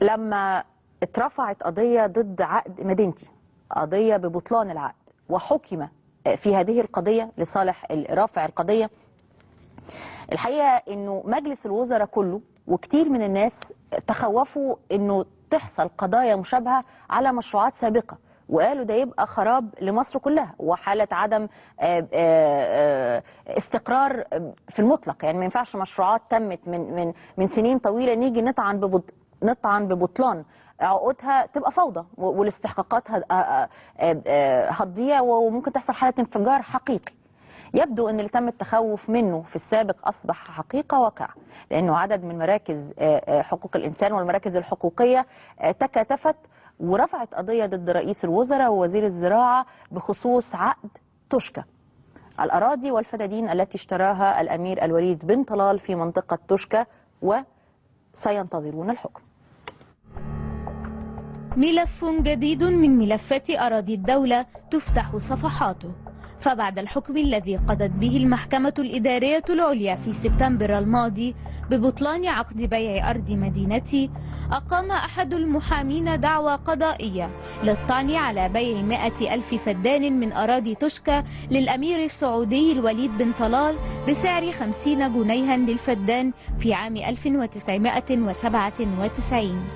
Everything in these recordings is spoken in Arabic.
لما اترفعت قضية ضد عقد مدينتي، قضية ببطلان العقد، وحكم في هذه القضية لصالح رافع القضية، الحقيقة انه مجلس الوزراء كله وكتير من الناس تخوفوا انه تحصل قضايا مشابهة على مشروعات سابقة، وقالوا ده يبقى خراب لمصر كلها وحالة عدم استقرار في المطلق. يعني ما ينفعش مشروعات تمت من سنين طويلة نيجي نطعن ببطلان عقودها، تبقى فوضى والاستحقاقات هتضيع وممكن تحصل حالة انفجار حقيقي. يبدو أن اللي تم التخوف منه في السابق أصبح حقيقة واقع، لأنه عدد من مراكز حقوق الإنسان والمراكز الحقوقية تكاتفت ورفعت قضية ضد رئيس الوزراء ووزير الزراعة بخصوص عقد توشكا، الأراضي والفدادين التي اشتراها الأمير الوليد بن طلال في منطقة توشكا، وسينتظرون الحكم. ملف جديد من ملفات أراضي الدولة تفتح صفحاته، فبعد الحكم الذي قضت به المحكمة الإدارية العليا في سبتمبر الماضي ببطلان عقد بيع أرض مدينتي، أقام أحد المحامين دعوى قضائية للطعن على بيع 100,000 فدان من أراضي توشكا للأمير السعودي الوليد بن طلال بسعر 50 جنيها للفدان في عام 1997.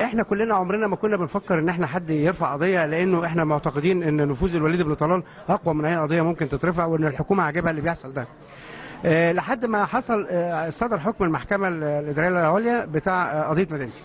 احنا كلنا عمرنا ما كنا بنفكر ان احنا حد يرفع قضيه، لانه احنا معتقدين ان نفوذ الوليد بن طلال اقوى من اي قضيه ممكن تترفع، وان الحكومه عاجبها اللي بيحصل ده. لحد ما حصل صدر حكم المحكمه الاداريه العليا بتاع قضيه مدينتي.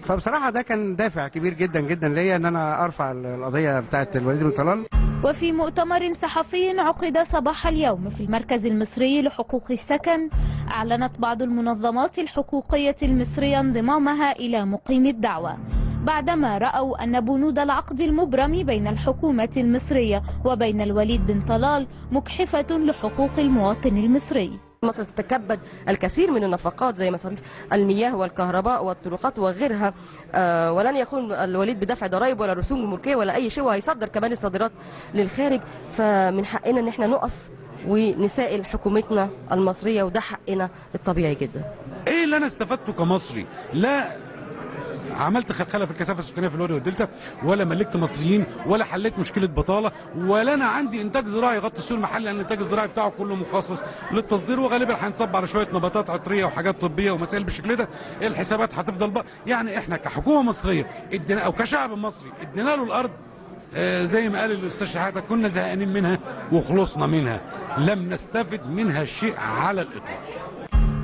فبصراحه ده كان دافع كبير جدا جدا ليا ان انا ارفع القضيه بتاعه الوليد بن طلال. وفي مؤتمر صحفي عقد صباح اليوم في المركز المصري لحقوق السكن، أعلنت بعض المنظمات الحقوقية المصرية انضمامها إلى مقيم الدعوة بعدما رأوا أن بنود العقد المبرم بين الحكومة المصرية وبين الوليد بن طلال مجحفة لحقوق المواطن المصري. مصر تتكبد الكثير من النفقات زي مصاريف المياه والكهرباء والطرقات وغيرها، ولن يكون الوليد بدفع ضرائب ولا رسوم جمركية ولا أي شيء، وهيصدر كمان الصادرات للخارج. فمن حقنا ان احنا نقف ونسائل حكومتنا المصرية، وده حقنا الطبيعي جدا. ايه اللي انا استفدته كمصري؟ لا عملت خلخله في الكثافه السكانيه في الوادي والدلتا، ولا ملكت مصريين، ولا حليت مشكله بطاله، ولا انا عندي انتاج زراعي يغطي السوق المحلي، لان الانتاج الزراعي بتاعه كله مخصص للتصدير، وغالبا هينصب على شويه نباتات عطريه وحاجات طبيه ومسائل بالشكل ده. الحسابات هتفضل يعني احنا كحكومه مصريه ادينا او كشعب مصري ادينا له الارض زي ما قال الاستاذ شحاته كنا زهقانين منها وخلصنا منها، لم نستفد منها شيء على الاطلاق.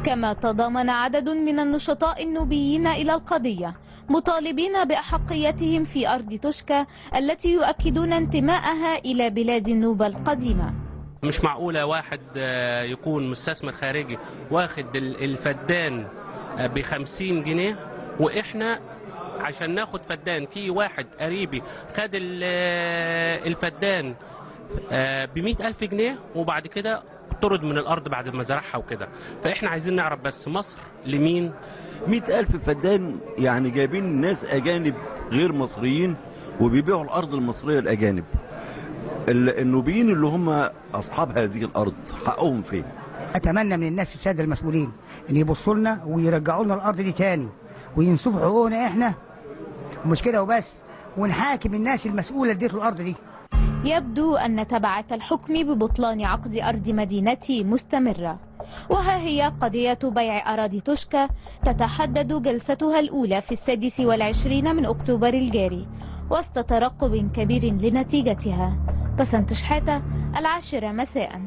كما تضامن عدد من النشطاء النوبيين إلى القضية مطالبين بأحقيتهم في أرض توشكا التي يؤكدون انتماءها إلى بلاد النوبة القديمة. مش معقولة واحد يكون مستثمر خارجي واخد الفدان ب50 جنيه، وإحنا عشان ناخد فدان في واحد قريبي خد الفدان ب100,000 جنيه وبعد كده طرد من الأرض بعد ما زرعها وكده. فإحنا عايزين نعرف بس مصر لمين؟ 100,000 فدان، يعني جايبين ناس أجانب غير مصريين وبيبيعوا الأرض المصرية الأجانب. النوبيين اللي هم أصحاب هذه الأرض حقهم فين؟ أتمنى من الناس السادة المسؤولين أن يبصوا لنا ويرجعوا لنا الأرض دي تاني وينصفوا حقوقنا إحنا، ومش كده وبس، ونحاكم الناس المسؤولة اللي اديتوا الأرض دي. يبدو أن تبعات الحكم ببطلان عقد أرض مدينتي مستمرة، وها هي قضية بيع أراضي توشكا تتحدد جلستها الأولى في 26 من أكتوبر الجاري وسط ترقب كبير لنتيجتها. بسنت شحاتة، 10 مساء.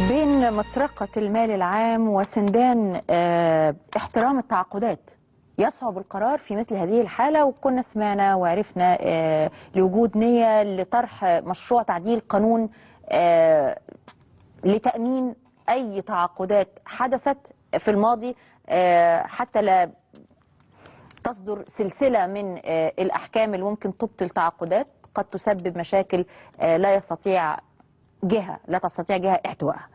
بين مطرقة المال العام وسندان احترام التعاقدات يصعب القرار في مثل هذه الحالة، وكنا سمعنا وعرفنا لوجود نية لطرح مشروع تعديل قانون لتأمين أي تعاقدات حدثت في الماضي حتى لا تصدر سلسلة من الأحكام اللي ممكن تبطل تعاقدات قد تسبب مشاكل لا تستطيع جهة احتوائها.